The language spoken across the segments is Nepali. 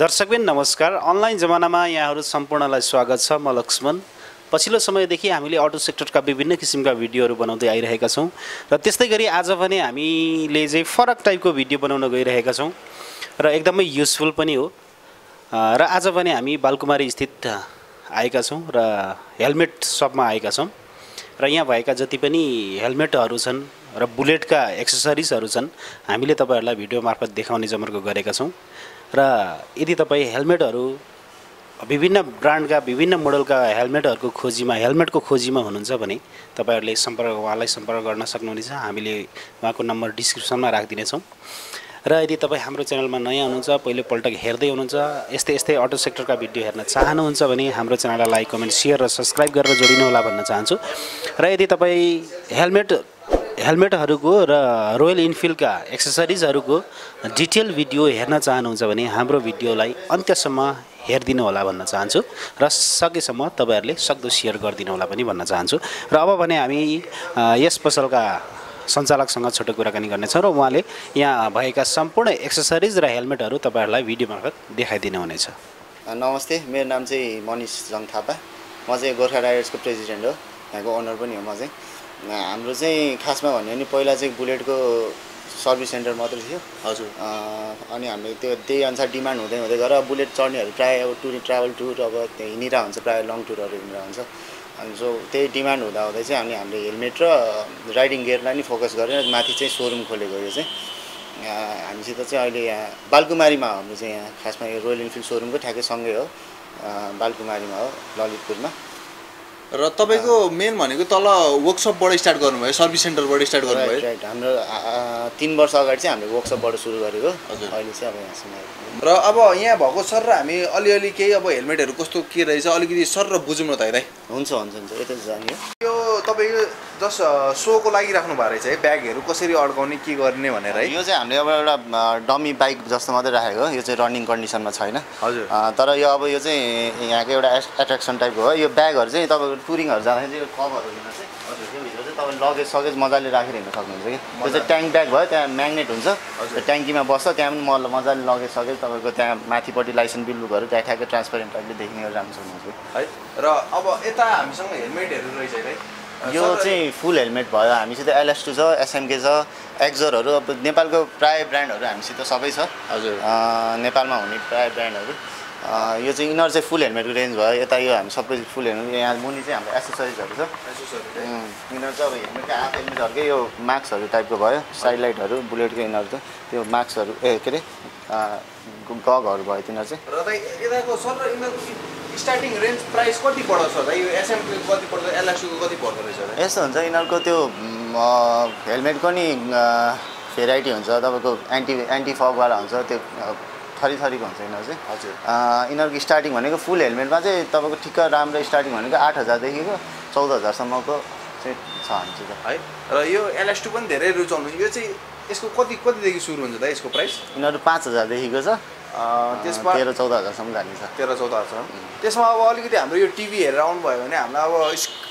दर्शकबिन नमस्कार। अनलाइन जमानामा यहाँहरू सम्पूर्णलाई स्वागत छ। म लक्ष्मण। पछिल्लो समयदेखि हामीले अटो सेक्टरका विभिन्न किसिमका भिडियोहरू बनाउँदै आइरहेका छौँ र त्यस्तै गरी आज भने हामीले चाहिँ फरक टाइपको भिडियो बनाउन गइरहेका छौँ र एकदमै युजफुल पनि हो। र आज भने हामी बालकुमारी स्थित आएका छौँ र हेलमेट सपमा आएका छौँ र यहाँ भएका जति पनि हेलमेटहरू छन् र बुलेटका एक्सेसरिजहरू छन् हामीले तपाईहरुलाई भिडियो मार्फत देखाउने जमर्को गरेका छौँ। र यदि तपाईँ हेलमेटहरू विभिन्न ब्रान्डका विभिन्न मोडलका हेलमेटको खोजीमा हुनुहुन्छ भने तपाईहरुले उहाँलाई सम्पर्क गर्न सक्नुहुनेछ। हामीले उहाँको नम्बर डिस्क्रिप्सनमा राखिदिनेछौँ। र यदि तपाईँ हाम्रो च्यानलमा नयाँ हुनुहुन्छ, पहिलोपल्ट हेर्दै हुनुहुन्छ, यस्तै अटो सेक्टरका भिडियो हेर्न चाहनुहुन्छ भने हाम्रो च्यानललाई लाइक, कमेन्ट, शेयर र सब्स्क्राइब गरेर जोडिनु होला भन्न चाहन्छु। र यदि तपाईँ हेलमेटहरूको र रोयल इनफिल्डका एक्सेसरिजहरूको डिटेल भिडियो हेर्न चाहनुहुन्छ भने हाम्रो भिडियोलाई अन्त्यसम्म हेरिदिनु होला भन्न चाहन्छु र सकेसम्म तपाईहरुले सक्दो शेयर गरिदिनु होला पनि भन्न चाहन्छु। र अब भने हामी यस पसलका सञ्चालकसँग छोटो कुराकानी गर्नेछौँ र उहाँले यहाँ भएका सम्पूर्ण एक्सेसरिज र हेलमेटहरू तपाईहरुलाई भिडियो मार्फत देखाइदिनु हुनेछ। नमस्ते, मेरो नाम चाहिँ मनिष जङ थापा। म चाहिँ गोर्खा राइडर्सको प्रेसिडेन्ट हो, यहाँको ओनर पनि हो म चाहिँ। हाम्रो चाहिँ खासमा भन्यो भने पहिला चाहिँ बुलेटको सर्भिस सेन्टर मात्रै थियो। हजुर। अनि हामीले त्यही अनुसार डिमान्ड हुँदै गएर बुलेट चढ्नेहरू प्रायः अब ट्राभल टुर अब हिँडिरह हुन्छ, प्रायः लङ टुरहरू हिँडिरह हुन्छ। अनि सो त्यही डिमान्ड हुँदाहुँदै चाहिँ हामीले हेलमेट र राइडिङ गियरलाई नि फोकस गरेर माथि चाहिँ सोरुम खोलेको। यो चाहिँ हामीसित चाहिँ अहिले यहाँ बालकुमारीमा हो। हाम्रो चाहिँ यहाँ खासमा यो रोयल इनफिल्ड सोरुमको ठ्याक्कै सँगै हो, बालकुमारीमा हो, ललितपुरमा। र तपाईको मेन भनेको तल वर्कसपबाट स्टार्ट गर्नुभयो, सर्भिस सेन्टरबाट स्टार्ट गर्नुभयो? राइट। हाम्रो 3 वर्ष अगाडि चाहिँ हामीले वर्कसपबाट सुरु गरेको। अहिले चाहिँ अब यहाँसम्म। र अब यहाँ भएको सर र हामी अलिअलि केही अब हेलमेटहरू कस्तो के रहेछ अलिकति सर र बुझौँ न त है। हुन्छ यतै जाने। यो तपाईको जस्ट सोको लागि राख्नु भएको रहेछ है, ब्यागहरू कसरी अड्काउने के गर्ने भनेर है? यो चाहिँ हामीले अब एउटा डमी बाइक जस्तो मात्रै राखेको, यो चाहिँ रनिङ कन्डिसनमा छैन। हजुर। तर यो अब यो चाहिँ यहाँको एउटा एट्र्याक्सन टाइपको हो। यो ब्यागहरू चाहिँ तपाईँको टुरिङहरू जाँदाखेरि चाहिँ यो कभरहरू लिन चाहिँ हजुर यो भित्र चाहिँ तपाईँले लगेज मजाले राखेर हिँड्न सक्नुहुन्छ कि। त्यो चाहिँ ट्याङ्क ब्याग भयो, त्यहाँ म्याग्नेट हुन्छ, त्यो ट्याङ्कीमा बस्छ, त्यहाँ पनि मजाले लगेज तपाईँको त्यहाँ माथिपट्टि लाइसेन्स बिल बुकहरू त्यहाँ ठ्याक्कै ट्रान्सपेरेन्ट टाइपले देखिने गरेर राख्न सक्नुहुन्छ है। र अब यता हामीसँग हेलमेटहरू रहेछ है। यो चाहिँ फुल हेलमेट भयो। हामीसित LS2 छ, SMK छ, एक्जोरहरू, अब नेपालको प्रायः ब्रान्डहरू हामीसित सबै छ। हजुर। नेपालमा हुने प्रायः ब्रान्डहरू। यो चाहिँ यिनीहरू चाहिँ फुल हेलमेटको रेन्ज भयो। यता यो हामी सबै फुल हेलमेट। यहाँ मुनि चाहिँ हाम्रो एसेसरिजहरू छ। यिनीहरू चाहिँ अब हेलमेटको हाफ हेलमेटहरूकै यो मास्कहरू टाइपको भयो, साइड लाइटहरू बुलेटको यिनीहरू त त्यो मास्कहरू के अरे गगहरू भयो तिनीहरू चाहिँ। र यताको सर र यिनीहरूको स्टार्टिङ रेन्ज प्राइस कति पर्छ त? यो SMK कति पर्छ, LS2 को कति पर्दो रहेछ? यस्तो हुन्छ, यिनीहरूको त्यो हेलमेटको नि भेराइटी हुन्छ। तपाईँको एन्टी फगवाला हुन्छ, त्यो थरीको हुन्छ यिनीहरू चाहिँ। हजुर। यिनीहरूको स्टार्टिङ भनेको फुल हेलमेटमा चाहिँ तपाईँको ठिक्क राम्रो स्टार्टिङ भनेको 8,000देखिको 14,000सम्मको चाहिँ छ हामीसित है। र यो LS2 पनि धेरै रुचाउनु। यो चाहिँ यसको कतिदेखि सुरु हुन्छ त यसको प्राइस? यिनीहरू 5,000देखिको छ, त्यसमा 13-14,000सम्म जाने छ। 13-14,000। त्यसमा अब अलिकति हाम्रो यो टिभी हेरेर आउनुभयो भने हामीलाई अब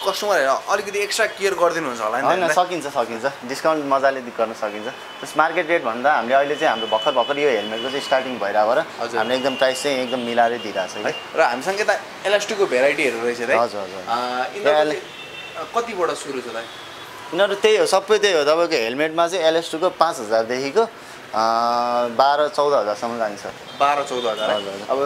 कस्टमरहरू अलिकति एक्स्ट्रा केयर गरिदिनुहुन्छ होला नि? होइन, सकिन्छ, डिस्काउन्ट मजाले गर्न सकिन्छ। त्यस मार्केट रेट भन्दा हामीले अहिले चाहिँ हाम्रो भर्खर यो हेलमेटको चाहिँ स्टार्टिङ भइरहेको र हामीले एकदम प्राइस चाहिँ एकदम मिलाएरै दिइरहेको छ है। र हामीसँग त LS2 को भेराइटीहरू रहेछ है? हजुर। यिनीहरू कतिबाट सुरु छ त? यिनीहरू त्यही हो, सबै त्यही हो। तपाईँको हेलमेटमा चाहिँ LS2 को 5,000देखिको 12-14,000सम्म जान्छ। 12-14,000। अब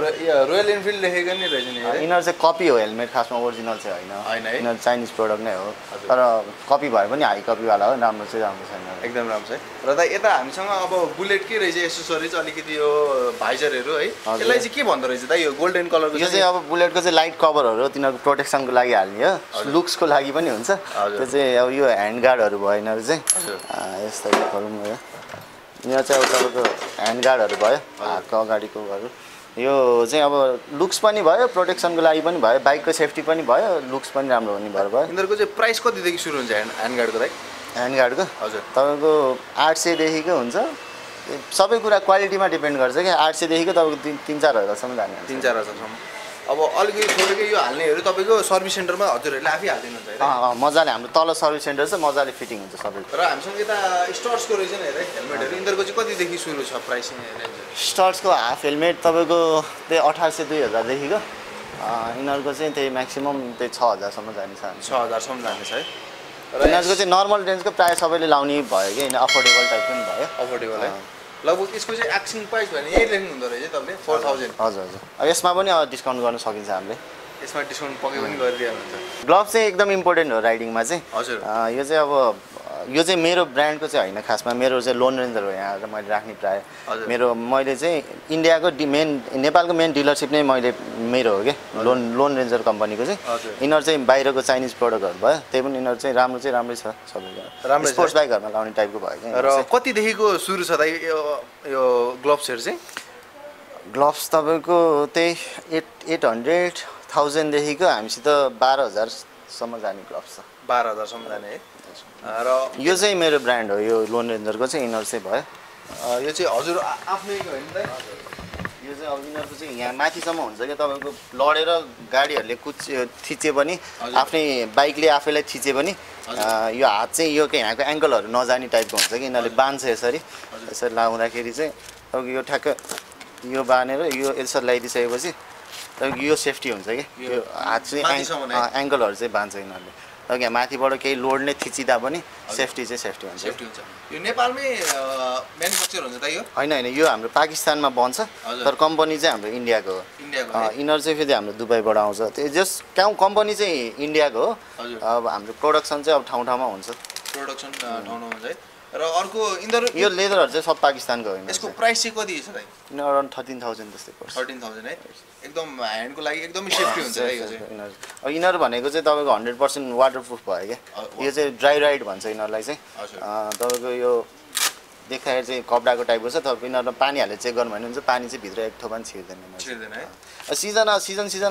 रोयल इनफिल्ड लेखेको नि रहेछ नि? यिनीहरू चाहिँ कपी हो हेलमेट, खासमा ओरिजिनल चाहिँ होइन। यिनीहरू चाइनिज प्रोडक्ट नै हो, तर कपी भए पनि हाई कपीवाला हो। राम्रो चाहिँ राम्रो छैन, एकदम राम्रो छ। र त यता हामीसँग अब बुलेट के रहेछ एसेसरिज अलिकति यो भाइजरहरू है, यसलाई चाहिँ के भन्दो रहेछ त? यो गोल्डन कलरको यो चाहिँ अब बुलेटको चाहिँ लाइट कभरहरू हो, तिनीहरूको प्रोटेक्सनको लागि हाल्ने हो, लुक्सको लागि पनि हुन्छ। त्यो चाहिँ अब यो ह्यान्ड गार्डहरू भयो यिनीहरू चाहिँ यस्तो गरौँ यो। यहाँ चाहिँ अब तपाईँको ह्यान्ड गार्डहरू भयो, हातको अगाडिकोहरू। यो चाहिँ अब लुक्स पनि भयो, प्रोटेक्सनको लागि पनि भयो, बाइकको सेफ्टी पनि भयो, लुक्स पनि राम्रो हुने भएर भयो। यिनीहरूको चाहिँ प्राइस कतिदेखि सुरु हुन्छ ह्यान्ड गार्डको लागि? ह्यान्ड गार्डको हजुर तपाईँको 800देखिको हुन्छ। सबै कुरा क्वालिटीमा डिपेन्ड गर्छ कि 800देखिको तपाईँको 3-4 हजारसम्म जाने। 3-4 हजारसम्म। अब अलिकति थोरै यो हाल्नेहरू तपाईँको सर्भिस सेन्टरमा हजुरहरूले आफै हालिदिनुहुन्छ है मजाले हाम्रो तल सर्भिस सेन्टर छ मजाले फिटिङ हुन्छ सबै र हामीसँग यता स्टर्सको रहेछ नि हेर हेलमेटहरू यिनीहरूको चाहिँ कतिदेखि सुरु छ प्राइसिङ रेन्ज स्टर्सको हाफ हेलमेट तपाईँको त्यही 1800 2000 देखिको यिनीहरूको चाहिँ त्यही म्याक्सिमम त्यही 6000 जाने छ 6000 जाने छ है र यिनीहरूको चाहिँ नर्मल रेन्जको प्रायः सबैले लाउने भयो कि होइन अफोर्डेबल टाइपको पनि भयो अफोर्डेबल है लगभग यसको चाहिँ एक्सिङ प्राइस भने यही लेख्नु हुँदो रहेछ तपाईँले 4000 हजुर हजुर अब यसमा पनि डिस्काउन्ट गर्न सकिन्छ हामीले यसमा डिस्काउन्ट पक्कै पनि गरिदिनुहुन्छ ग्लोभ चाहिँ एकदम इम्पोर्टेन्ट हो राइडिङमा चाहिँ हजुर यो चाहिँ अब यो चाहिँ मेरो ब्रान्डको चाहिँ होइन खासमा मेरो चाहिँ लोन रेन्जर हो यहाँ आएर मैले राख्ने प्रायः मैले चाहिँ इन्डियाको मेन नेपालको मेन डिलरसिप नै मेरो हो कि लोन रेन्जर कम्पनीको चाहिँ यिनीहरू चाहिँ बाहिरको चाइनिज प्रडक्टहरू भयो त्यही पनि यिनीहरू चाहिँ राम्रै छ सबैको राम्रो स्पोर्ट्स बाइकहरूमा लाउने टाइपको भयो कि र कतिदेखिको सुरु छ दाइ यो ग्लोभ्सहरू चाहिँ ग्लोभ्स तपाईँको त्यही 800,000 देखिको हामीसित 12,000 जाने ग्लोभ्स छ 12,000 जाने है र यो चाहिँ मेरो ब्रान्ड हो यो लोन रेन्जरको चाहिँ यिनीहरू चाहिँ भयो यो चाहिँ हजुर आफ्नैको होइन त यो चाहिँ अब यिनीहरूको चाहिँ यहाँ माथिसम्म हुन्छ कि तपाईँको लडेर गाडीहरूले थिचे पनि आफ्नै बाइकले आफैलाई थिचे पनि यो हात चाहिँ यो यहाँको एङ्कलहरू नजाने टाइपको हुन्छ कि यिनीहरूले बाँध्छ यसरी लाउँदाखेरि चाहिँ तपाईँको यो ठ्याक्क यो बाँधेर यो यसरी लगाइदिइसकेपछि तपाईँको यो सेफ्टी हुन्छ कि यो हात चाहिँ एङ्कलहरू चाहिँ बाँध्छ यिनीहरूले अब यहाँ माथिबाट केही लोड नै थिचिँदा पनि सेफ्टी हुन्छ यो नेपालमै म्यानुफ्याक्चर हुन्छ त यो होइन यो हाम्रो पाकिस्तानमा बन्छ तर कम्पनी चाहिँ हाम्रो इन्डियाको हो यिनीहरू चाहिँ फेरि हाम्रो दुबईबाट आउँछ त्यो जस्ट कम्पनी चाहिँ इन्डियाको हो अब हाम्रो प्रोडक्सन चाहिँ अब ठाउँ ठाउँमा हुन्छ प्रोडक्सन ठाउँमा हुन्छ है र अर्को यिनीहरू यो लेदरहरू चाहिँ सब पाकिस्तानको हो यसको प्राइस चाहिँ कति छ दाइ यिनीहरू अराउन्ड 13,000 जस्तै पर्छ 13,000 है एकदम ह्यान्डको लागि एकदमै सेफ्टी हुन्छ है यो चाहिँ अब यिनीहरू भनेको चाहिँ तपाईँको 100% वाटरप्रुफ भयो क्या यो चाहिँ ड्राई राइड भन्छ यिनीहरूलाई चाहिँ तपाईँको यो देखाएर चाहिँ कपडाको टाइपको छ तपाईँ यिनीहरू पानी हालेर चेक गर्नु भने हुन्छ पानी चाहिँ भित्र एक ठोपा पनि छिर्दैन है सिजन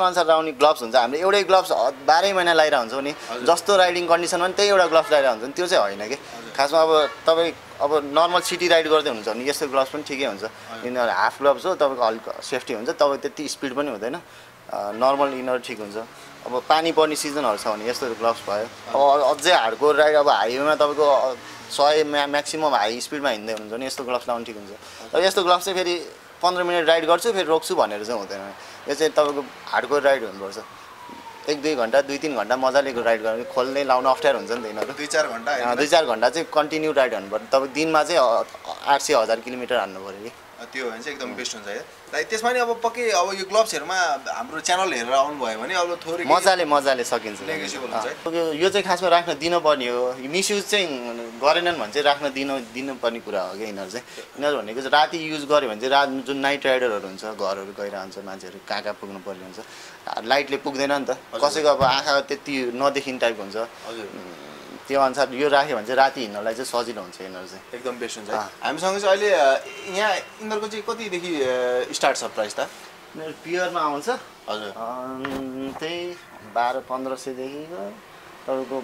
अनुसार लाउने ग्लोभ्स हुन्छ हामीले एउटै ग्लोभ्स 12 महिना लगाइरहेको हुन्छौँ नि जस्तो राइडिङ कन्डिसनमा पनि त्यही एउटा ग्लोभ्स लगाइरहेको हुन्छ नि त्यो चाहिँ होइन कि खासमा अब तपाईँ अब नर्मल सिटी राइड गर्दै हुनुहुन्छ भने यस्तो ग्लोभ्स पनि ठिकै हुन्छ यिनीहरू हाफ ग्लोभ्स हो तपाईँको अलिक सेफ्टी हुन्छ तपाईँ त्यति स्पिड पनि हुँदैन नर्मल यिनीहरू ठिक हुन्छ अब पानी पर्ने सिजनहरू छ भने यस्तो ग्लोभ्स भयो अब अझै हार्डकोर राइड अब हाइवेमा तपाईँको 100 म्याक्सिमम हाई स्पिडमा हिँड्दै हुनुहुन्छ भने यस्तो ग्लोभ्स लाउनु ठिक हुन्छ तर यस्तो ग्लोभ्स चाहिँ फेरि 15 मिनट राइड गर्छु फेरि रोक्छु भनेर चाहिँ हुँदैन यो चाहिँ तपाईँको हार्डकोर राइड हुनुपर्छ 1-2 घन्टा 2-3 घन्टा मजाले राइड गर्नु खोल्ने लाउनु अप्ठ्यारो हुन्छ नि त यिनीहरू 2-4 घन्टा चाहिँ कन्टिन्यू राइड गर्नु पर्यो तपाईँ दिनमा चाहिँ 800-1000 किलोमिटर हान्नु पऱ्यो कि त्यो भने चाहिँ एकदम बेस्ट हुन्छ है त्यसमा नि अब पक्कै अब यो ग्लोभ्सहरूमा हाम्रो च्यानल हेरेर आउनुभयो भने अब थोरै मजाले सकिन्छ नेगोसिएबल हुन्छ यो चाहिँ खासमा राख्न दिनुपर्ने हो मिसयुज चाहिँ गरेनन् भने चाहिँ राख्न दिनुपर्ने कुरा हो कि यिनीहरू भनेको चाहिँ राति युज गर्यो भने चाहिँ जुन नाइट राइडरहरू हुन्छ घरहरू गइरहन्छ मान्छेहरू कहाँ पुग्नु पर्ने हुन्छ लाइटले पुग्दैन नि त कसैको अब आँखा त्यति नदेखिने टाइपको हुन्छ त्यो अनुसार यो राख्यो भने चाहिँ राति हिँड्नलाई चाहिँ सजिलो हुन्छ यिनीहरू चाहिँ एकदम बेस्ट हुन्छ हामीसँग चाहिँ अहिले यहाँ यिनीहरूको चाहिँ कतिदेखि स्टार्ट छ प्राइस त यिनीहरू पियरमा आउँछ हजुर त्यही 1200-1500 देखिको तपाईँको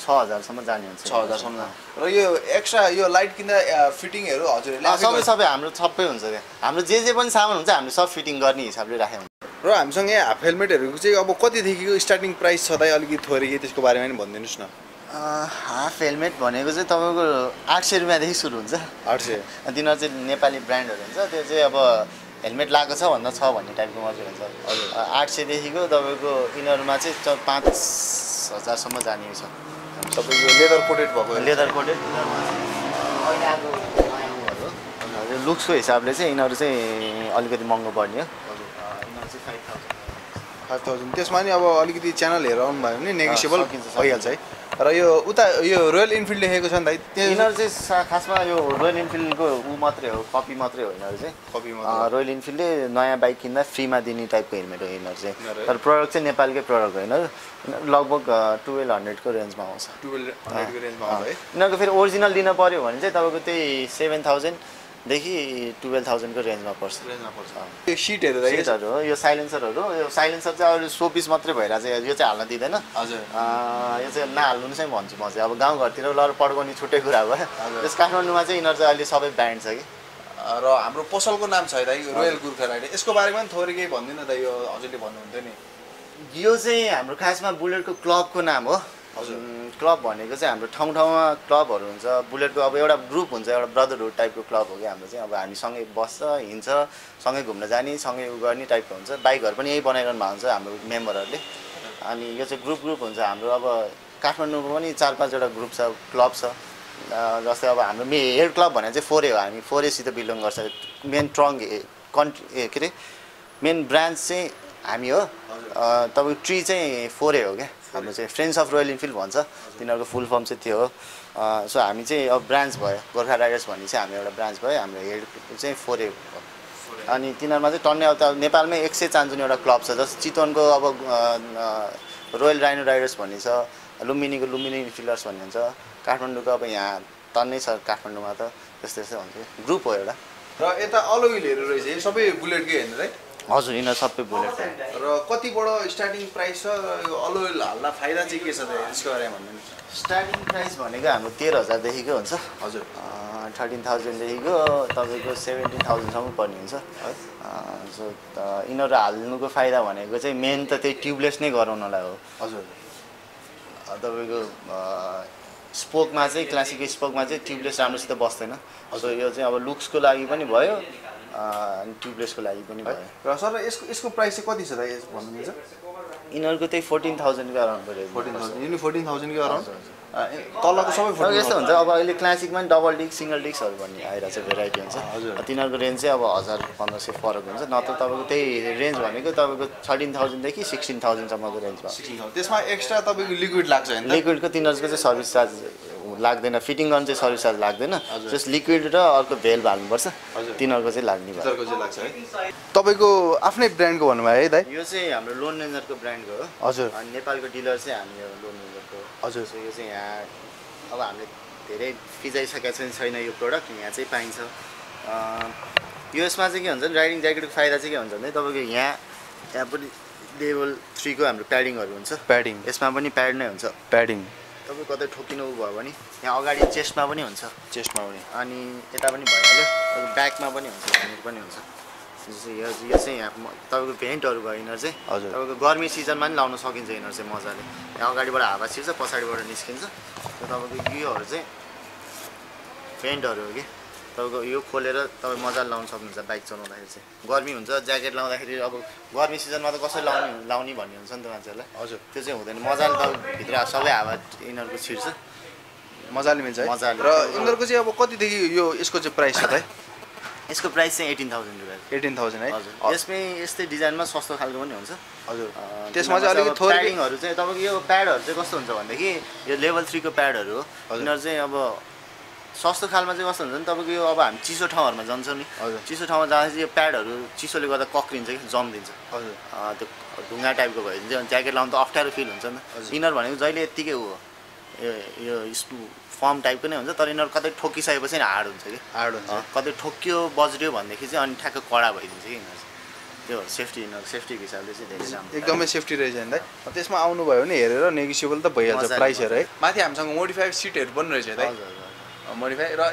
6000 जाने हुन्छ 6000 र यो एक्स्ट्रा यो लाइट किन्दा फिटिङहरू हजुरहरूले सबै हाम्रो सबै हुन्छ क्या हाम्रो जे पनि सामान हुन्छ हामीले सब फिटिङ गर्ने हिसाबले राखेको हुन्छ र हामीसँग यहाँ हाफ हेलमेटहरूको चाहिँ अब कतिदेखिको स्टार्टिङ प्राइस छ त अलिकति थोरै त्यसको बारेमा पनि भनिदिनुहोस् न हाफ हेलमेट भनेको चाहिँ तपाईँको 800 रुपियाँदेखि सुरु हुन्छ 800 तिनीहरू चाहिँ नेपाली ब्रान्डहरू हुन्छ त्यो चाहिँ अब हेलमेट लगाएको छ भन्दा छ भन्ने टाइपको मात्रै हुन्छ 800 देखिको तपाईँको यिनीहरूमा चाहिँ 5000 जाने छ तपाईँको लेदर कोटेड अहिले आएको नयाँ लुक्सको हिसाबले चाहिँ यिनीहरू चाहिँ अलिकति महँगो पर्ने हो यिनीहरू चाहिँ 5000 त्यसमा नि अब अलिकति च्यानल हेरेर आउनुभयो भने नेगोसिएबल भइहाल्छ है र यो उता यो रोयल इनफिल्ड लेखेको छ नि त यिनीहरू चाहिँ खासमा यो रोयल इनफिल्डको मात्रै हो कपी मात्रै हो यिनीहरू चाहिँ रोयल इनफिल्डले नयाँ बाइक किन्दा फ्रीमा दिने टाइपको हेलमेट हो यिनीहरू चाहिँ तर प्रडक्ट चाहिँ नेपालकै प्रडक्ट हो यिनीहरू लगभग 1200 को रेन्जमा आउँछ 1200 को रेन्जमा आउँछ है यिनीहरूको फेरि ओरिजिनल लिन पर्यो भने चाहिँ तपाईँको त्यही 7000 देखि 12000 को रेन्जमा पर्छ यो सिटहरू हो यो साइलेन्सर चाहिँ अहिले सो पिस मात्रै भइरहेको छ यो चाहिँ हाल्न दिँदैन हजुर यो चाहिँ नहाल्नु चाहिँ भन्छु म चाहिँ अब गाउँघरतिर लर पड्काउने छुट्टै कुरा भयो त्यस काठमाडौँमा चाहिँ यिनीहरू चाहिँ अहिले सबै ब्यान्ड छ कि र हाम्रो पसलको नाम छ है दाइ रोयल गुर्खा राइडर यसको बारेमा पनि थोरै केही भन्दिनँ दाइ यो हजुरले भन्नुहुन्थ्यो नि यो चाहिँ हाम्रो खासमा बुलेटको क्लबको नाम हो हजुर क्लब भनेको चाहिँ हाम्रो ठाउँ ठाउँमा क्लबहरू हुन्छ बुलेटको अब एउटा ग्रुप हुन्छ एउटा ब्रदरहुड टाइपको क्लब हो कि हाम्रो चाहिँ अब हामी सँगै बस्छ हिँड्छ सँगै घुम्न जाने सँगै उ गर्ने टाइपको हुन्छ बाइकहरू पनि यही बनाइरहनु भएको हुन्छ हाम्रो मेम्बरहरूले अनि यो चाहिँ ग्रुप हुन्छ हाम्रो अब काठमाडौँको पनि 4-5 वटा ग्रुप छ क्लब छ जस्तै अब हाम्रो हेड क्लब भनेको चाहिँ फोरे हो हामी फोरेसित बिलोङ गर्छ मेन के अरे मेन ब्रान्च चाहिँ हामी हो तपाईँको ट्री चाहिँ फोरे हो क्या हाम्रो चाहिँ फ्रेन्ड्स अफ रोयल इनफिल्ड भन्छ तिनीहरूको फुल फर्म चाहिँ त्यो हो सो हामी चाहिँ अब ब्रान्च भयो गोर्खा राइडर्स भन्ने चाहिँ हाम्रो एउटा ब्रान्च भयो हाम्रो हेड चाहिँ फोरे हो अनि तिनीहरूमा चाहिँ टन्ने अब नेपालमै 100 चान्जुन एउटा क्लब छ जस्तो चितवनको अब रोयल राइनो राइडर्स भन्ने छ लुम्बिनीको लुम्बिनी इनफिल्डर्स भन्ने हुन्छ काठमाडौँको अब यहाँ टन्नै छ काठमाडौँमा त त्यस्तै हुन्छ ग्रुप हो एउटा र यता अलविलहरू रहेछ यो सबै बुलेटकै होइन है हजुर यिनीहरू सबै बुलेट र कतिबाट स्टार्टिङ प्राइस छ यो अलविल हाल्न फाइदा चाहिँ के छ त यसको बारेमा भन्नु स्टार्टिङ प्राइस भनेको हाम्रो 13,000 देखिको हुन्छ हजुर 13,000 देखिको तपाईँको 17,000 पर्ने हुन्छ सो यिनीहरू हाल्नुको फाइदा भनेको चाहिँ मेन त त्यही ट्युबलेस नै गराउनलाई हो हजुर तपाईँको स्पोकमा चाहिँ क्लासिक स्पोकमा चाहिँ ट्युबलेस राम्रोसित बस्दैन सो यो चाहिँ अब लुक्सको लागि पनि भयो अनि ट्युबलेसको लागि पनि भयो र सर यसको प्राइस चाहिँ कति छ त भन्नुहुन्छ यिनीहरूको त्यही 14,000 को अराउन्ड पऱ्यो 14,000 यिनी 14,000 को अराउन्ड तलको सबै यस्तो हुन्छ अब अहिले क्लासिकमा पनि डबल डिस्क सिङ्गल डिस्कहरू भन्ने आइरहेको छ भेराइटी हुन्छ तिनीहरूको रेन्ज चाहिँ अब 1,000-1,500 फरक हुन्छ नत्र तपाईँको त्यही रेन्ज भनेको तपाईँको 13,000 देखि 16,000 सम्मको रेन्ज भयो त्यसमा एक्स्ट्रा तपाईँको लिक्विड लाग्छ हैन लिक्विडको तिनीहरूको चाहिँ सर्भिस चार्ज लाग्दैन फिटिङ गर्न चाहिँ सर्भिस चार्ज लाग्दैन जस्ट लिक्विड र अर्को भेल्भ हाल्नुपर्छ तिनीहरूको चाहिँ लाग्ने भयो तिनीहरूको चाहिँ लाग्छ है तपाईको आफ्नै ब्रान्डको भन्नुभयो है दाइ यो चाहिँ हाम्रो लोन रेन्जरको ब्रान्डको हो हजुर अनि नेपालको डिलर चाहिँ हामी हो लोन रेन्जरको हजुर सो यो चाहिँ यहाँ अब हामीले धेरै फिजाइसकेका छैन यो प्रोडक्ट यहाँ चाहिँ पाइन्छ यो यसमा चाहिँ के हुन्छ भने राइडिङ ज्याकेटको फाइदा चाहिँ के हुन्छ भने तपाईँको यहाँ पनि लेभल 3 को हाम्रो प्याडिङहरू हुन्छ प्याडिङ यसमा पनि प्याड नै हुन्छ प्याडिङ तपाईँ कतै ठोकिनु भयो भने यहाँ अगाडि चेस्टमा पनि हुन्छ चेस्टमा पनि अनि यता पनि भइहाल्यो ब्याकमा पनि हुन्छ ह्यान्ड पनि हुन्छ यो चाहिँ यहाँ तपाईँको भेन्टहरू भयो यिनीहरू चाहिँ तपाईँको गर्मी सिजनमा पनि लाउन सकिन्छ यिनीहरू चाहिँ मजाले यहाँ अगाडिबाट हावा छिर्छ पछाडिबाट निस्किन्छ र तपाईँको योहरू चाहिँ भेन्टहरू हो कि तपाईँको यो खोलेर तपाईँ मजाले लाउन सक्नुहुन्छ बाइक चलाउँदाखेरि चाहिँ गर्मी हुन्छ ज्याकेट लाउँदाखेरि अब गर्मी सिजनमा त कसरी लाउने भन्ने हुन्छ नि त मान्छेहरूलाई हजुर त्यो चाहिँ हुँदैन मजाले तपाईँ भित्र सबै हावा यिनीहरूको छिर्छ मजाले मिल्छ है मजाले र यिनीहरूको चाहिँ अब कतिदेखि यो यसको चाहिँ प्राइस छ त यसको प्राइस चाहिँ 18,000 रुपियाँ 18,000 है हजुर यसमै यस्तै डिजाइनमा सस्तो खालको पनि हुन्छ हजुर त्यसमा चाहिँ अलिकति थोरै प्याडिङहरू चाहिँ तपाईँको यो प्याडहरू चाहिँ कस्तो हुन्छ भनेदेखि यो लेभल 3 को प्याडहरू हो यिनीहरू चाहिँ अब सस्तो खालमा चाहिँ कस्तो हुन्छ भने तपाईँको यो अब हामी चिसो ठाउँहरूमा जान्छौँ नि चिसो ठाउँमा जाँदाखेरि यो प्याडहरू चिसोले गर्दा कक्रिन्छ कि जम्दिन्छ हजुर त्यो ढुङ्गा टाइपको भयो भने चाहिँ ज्याकेट लाउनु त अप्ठ्यारो फिल हुन्छ नि यिनीहरू भनेको जहिले यत्तिकै हो यो फर्म टाइपको नै हुन्छ तर यिनीहरू कतै ठोकिसकेपछि नि हार्ड हुन्छ कि हार्ड हुन्छ कतै ठोकियो बज्रियो भनेदेखि चाहिँ अनि ठ्याक्क कडा भइदिन्छ कि यिनीहरू त्यो सेफ्टी यिनीहरू सेफ्टीको हिसाबले चाहिँ धेरै राम्रो एकदमै सेफ्टी रहेछ नि दाइ त्यसमा आउनुभयो भने हेरेर नेगोसिएबल त भइहाल्छ प्राइसहरू है माथि हामीसँग मोडिफाइड सिटहरू पनि रहेछ दाइ मोडिफाई र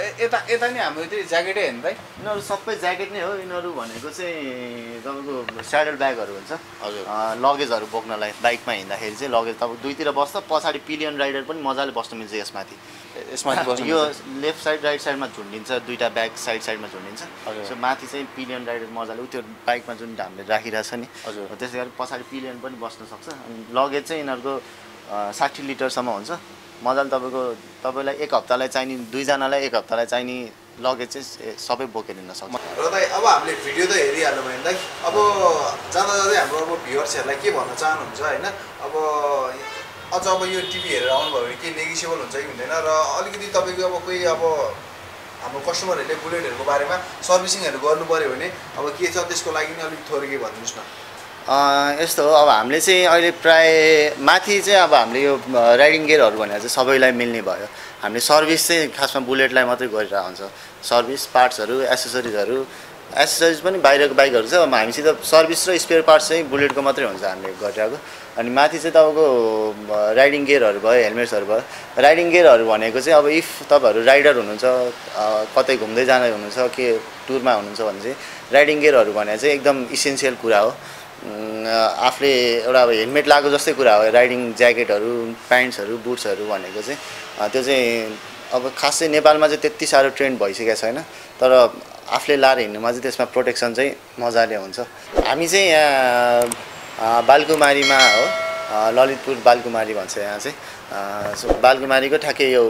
यता नि हाम्रो त्यो ज्याकेटै हेर्नु दाइ यिनीहरू सबै ज्याकेट नै हो यिनीहरू भनेको चाहिँ तपाईँको स्याडल ब्यागहरू हुन्छ हजुर लगेजहरू बोक्नलाई बाइकमा हिँड्दाखेरि चाहिँ लगेज तपाईँ दुईतिर बस्छ पछाडि पिलियन राइडर पनि मजाले बस्नु मिल्छ यसमाथि यो लेफ्ट साइड राइट साइडमा झुन्डिन्छ दुईवटा ब्याग साइडमा झुन्डिन्छ सो माथि चाहिँ पिलियन राइडर मजाले त्यो बाइकमा जुन हामीले राखिरहेको छ नि हजुर त्यसै गरी पछाडि पिलियन पनि बस्न सक्छ अनि लगेज चाहिँ यिनीहरूको 60 लिटरसम्म हुन्छ मजाले तपाईँलाई एक हप्तालाई चाहिने दुईजनालाई एक हप्तालाई चाहिने लगेज चाहिँ सबै बोकेर हिँड्न सक्छ र दाइ अब हामीले भिडियो त हेरिहाल्नु भयो दाइ अब जाँदा जाँदै हाम्रो अब भ्युअर्सहरूलाई के भन्न चाहनुहुन्छ होइन अब अझ अब यो टिभी हेरेर आउनुभयो भने के नेगोसिएबल हुन्छ कि हुँदैन र अलिकति तपाईँको अब कोही अब हाम्रो कस्टमरहरूले बुलेटहरूको बारेमा सर्भिसिङहरू गर्नु पऱ्यो भने अब के छ त्यसको लागि नि अलिक थोरै के भनिदिनुहोस् न यस्तो हो अब हामीले चाहिँ अहिले प्राय माथि चाहिँ अब हामीले यो राइडिङ गियरहरू भनेर चाहिँ सबैलाई मिल्ने भयो हामीले सर्भिस चाहिँ खासमा बुलेटलाई मात्रै गरिरहेको हुन्छ सर्भिस पार्ट्सहरू एसेसरिजहरू एसेसरिज पनि बाहिरको बाइकहरू छ। हामीसित सर्भिस र स्पेयर पार्ट्स चाहिँ बुलेटको मात्रै हुन्छ हामीले गरिरहेको। अनि माथि चाहिँ तपाईँको राइडिङ गियरहरू भयो, हेलमेट्सहरू भयो। राइडिङ गियरहरू भनेको चाहिँ अब इफ तपाईँहरू राइडर हुनुहुन्छ, कतै घुम्दै जानु हुनुहुन्छ, के टुरमा हुनुहुन्छ भने चाहिँ राइडिङ गियरहरू भने चाहिँ एकदम इसेन्सियल कुरा हो। आफूले एउटा अब हेलमेट लगाएको जस्तै कुरा हो। राइडिङ ज्याकेटहरू, प्यान्ट्सहरू, बुट्सहरू भनेको चाहिँ त्यो चाहिँ अब खास चाहिँ नेपालमा चाहिँ त्यति साह्रो ट्रेन्ड भइसकेको छैन, तर आफूले लाएर हिँड्नुमा चाहिँ त्यसमा प्रोटेक्सन चाहिँ मजाले हुन्छ। हामी चाहिँ यहाँ बालकुमारीमा हो, ललितपुर बालकुमारी भन्छ यहाँ चाहिँ। बालकुमारीको ठ्याक्कै यो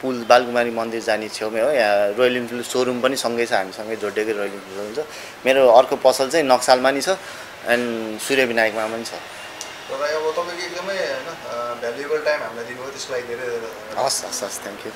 पुल बालकुमारी मन्दिर जाने छेउमै हो। यहाँ रोयल इनफिल्ड सोरुम पनि सँगै छ, हामीसँगै जोडिएकै रोयल इनफिल्ड सोरुम छ। मेरो अर्को पसल चाहिँ नक्सालमा नि छ एन्ड सूर्य विनायकमा पनि छ। तर अब तपाईँको एकदमै होइन भ्यालुएबल टाइम हामीलाई दिनुभयो, त्यसको लागि धेरै धेरै हस् हस् हस्, थ्याङ्क यू।